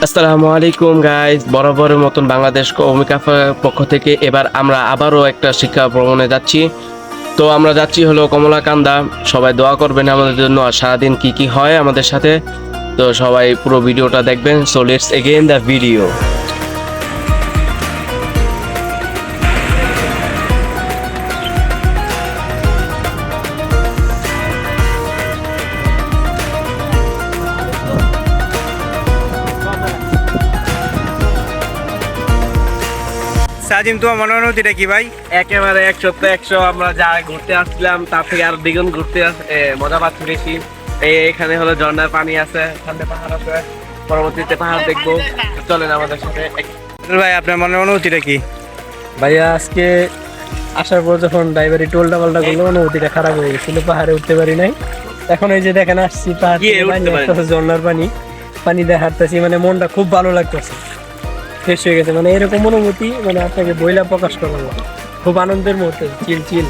আসসালামু আলাইকুম গাইস, বরাবরের মতন বাংলাদেশ কৌমিকা পক্ষ থেকে এবার আমরা আবারও একটা শিক্ষা ভ্রমণে যাচ্ছি। তো আমরা যাচ্ছি হলো কমলাকান্দা। সবাই দোয়া করবেন আমাদের জন্য, আর সারাদিন কি কি হয় আমাদের সাথে। তো সবাই পুরো ভিডিওটা দেখবেন। So let's again the video. Sajim, তোমার মনে অনুভূতিটা কি ভাই? একেবারে 100-100। আমরা যা ঘুরতে আসছিলাম তার থেকে আর দ্বিগুণ ঘুরতে মজা পাচ্ছি বেশি। এখানে হলো ঝর্ণার পানি আছে, সামনে পাহাড় আছে, পরবর্তীতে পাহাড় দেখবো। চলেন আমাদের সাথে। ভাই, আপনার মনের অনুভূতিটা কি? ভাইয়া আজকে আসার পর যখন ড্রাইভারি টোলটা পাল্টা করলো, অনুভূতিটা খারাপ হয়ে গেছিল। পাহাড়ে উঠতে পারি নাই। এখন এই যে দেখেন আসছি পাহাড় থেকে পানি আসতেছে, ঝর্ণার পানি পানি দিয়ে হাঁটতেছি, মানে মনটা খুব ভালো লাগতেছে, ফ্রেশ হয়ে গেছে। মানে এরকম অনুভূতি মানে আপনাকে বইলা প্রকাশ করবো না। খুব আনন্দের মুহূর্তে, চিল চিল।